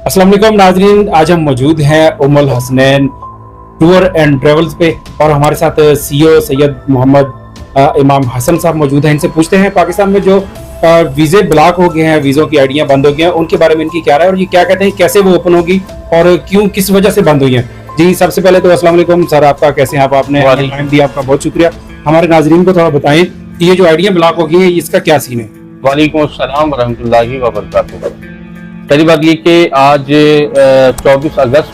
अस्सलाम वालेकुम नाजरीन, आज हम मौजूद हैं उम्मुल हसनैन टूर एंड ट्रेवल्स पे और हमारे साथ सीईओ सैयद मोहम्मद इमाम हसन साहब मौजूद हैं। इनसे पूछते हैं पाकिस्तान में जो वीजे ब्लॉक हो गए हैं, वीज़ों की आईडियां बंद हो गई हैं, उनके बारे में इनकी क्या राय है और ये क्या कहते हैं, कैसे वो ओपन होगी और क्यों, किस वजह से बंद हुई हैं। जी सबसे पहले तो अस्सलाम वालेकुम सर, आपका कैसे हैं आप? आपने टाइम दिया, आपका बहुत शुक्रिया। हमारे नाजरीन को थोड़ा बताएं कि ये जो आईडियां ब्लॉक हो गई है इसका क्या सीन है। वालेकुम अस्सलाम वरहमतुल्लाहि वबरकातुहू। पहली बात ये कि आज 24 अगस्त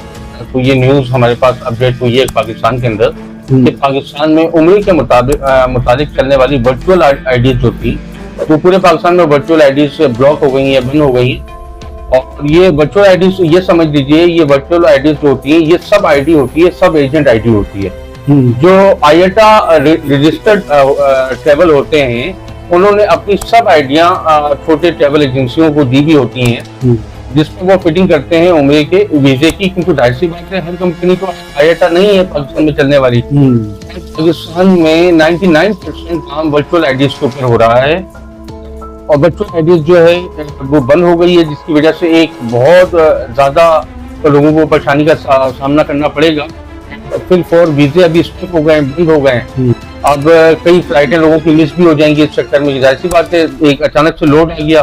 को ये न्यूज़ हमारे पास अपडेट हुई है पाकिस्तान के अंदर कि पाकिस्तान में उम्र के मुताबिक चलने वाली वर्चुअल आईडीज जो थी वो पूरे पाकिस्तान में वर्चुअल आईडीज ब्लॉक हो गई है, बंद हो गई है। और ये वर्चुअल आईडीज, ये समझ लीजिए, ये वर्चुअल आईडीज जो होती है ये सब आईडी होती है, सब एजेंट आईडी होती है। जो आईएटा रजिस्टर्ड ट्रैवल होते हैं उन्होंने अपनी सब आइडिया छोटे ट्रैवल एजेंसियों को दी भी होती हैं, जिसमें वो फिटिंग करते हैं उम्र के वीजे की। क्योंकि जाहिर सी बात है हर कंपनी को आईएटा नहीं है पाकिस्तान में चलने वाली। पाकिस्तान में 99% काम वर्चुअल आईडीज के ऊपर हो रहा है और वर्चुअल आईडीज जो है वो बंद हो गई है, जिसकी वजह से एक बहुत ज्यादा लोगों को परेशानी का सामना करना पड़ेगा। फिल फॉर वीजे अभी स्टॉप हो गए, बंद हो गए। अब कई फ्लाइटें लोगों की मिस भी हो जाएंगी इस चक्कर में। जाहिर सी बात है एक अचानक से लोड आ गया,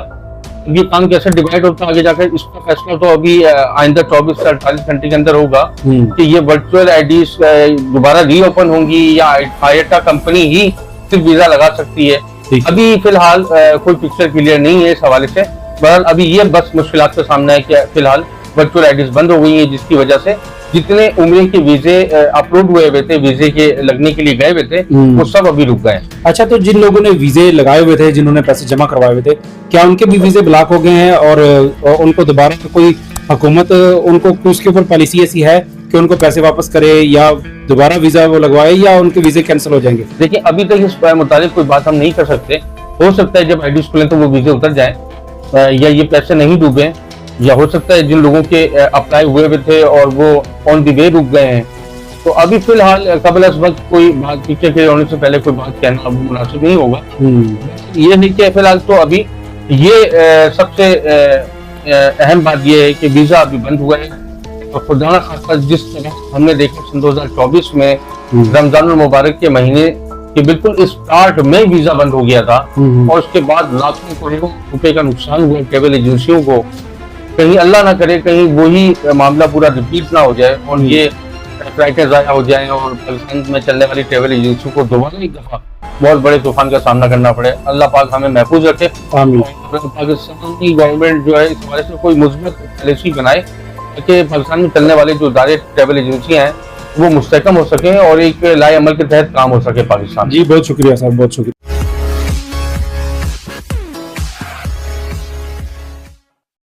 ये काम कैसे डिवाइड होता है आगे जाकर, इसका फैसला तो अभी आइंदा 24 से 48 घंटे के अंदर होगा कि ये वर्चुअल आईडीज दोबारा रीओपन होंगी या आईएटा कंपनी ही सिर्फ वीजा लगा सकती है। अभी फिलहाल कोई पिक्चर क्लियर नहीं है इस हवाले से। बहरहाल अभी ये बस मुश्किलात का सामना है कि फिलहाल वर्चुअल आईडीज बंद हो गई है, जिसकी वजह से जितने उम्र के वीजे अपलोड हुए हुए थे, वीजे के लगने के लिए गए हुए थे, वो सब अभी रुक गए। अच्छा, तो जिन लोगों ने वीजे लगाए हुए थे, जिन्होंने पैसे जमा करवाए हुए थे, क्या उनके भी वीजे ब्लॉक हो गए हैं और उनको दोबारा कोई हुकूमत उनको उसके ऊपर पॉलिसी ऐसी है कि उनको पैसे वापस करे या दोबारा वीजा वो लगवाए या उनके वीजे कैंसिल हो जाएंगे? देखिए अभी तक इस मुताबिक कोई बात हम नहीं कर सकते। हो सकता है जब आईडीज खुले तो वो वीजे उतर जाए या ये पैसे नहीं डूबे, या हो सकता है जिन लोगों के अप्लाई हुए हुए थे और वो ऑन दी वे रुक गए हैं। तो अभी फिलहाल कबल इस वक्त कोई बात पीछे के होने से पहले कोई बात कहना अब मुनासिब नहीं होगा। ये नहीं कि फिलहाल तो अभी ये सबसे अहम बात ये है कि वीजा अभी बंद हुआ है। और खुदाना खासा जिस तरह हमने देखा सन 2024 में रमजान मुबारक के महीने के बिल्कुल स्टार्ट में वीजा बंद हो गया था और उसके बाद लाखों करोड़ों रुपए का नुकसान हुआ ट्रेवल एजेंसियों को। कहीं अल्लाह ना करे कहीं वही मामला पूरा रिपीट ना हो जाए और ये फ्लाइटें ज़ाया हो जाएं और पाकिस्तान में चलने वाली ट्रेवल एजेंसियों को दोबारा एक दफ़ा बहुत बड़े तूफान का सामना करना पड़े। अल्लाह पाक हमें महफूज रखे। पाकिस्तान की गवर्नमेंट जो है इस बारे से कोई मुस्बत पॉलिसी बनाए ताकि पाकिस्तान में चलने वाले जो इदारे ट्रेवल एजेंसियाँ हैं वो मुस्तहकम हो सकें और एक लाए अमल के तहत काम हो सके पाकिस्तान। जी बहुत शुक्रिया साहब, बहुत शुक्रिया।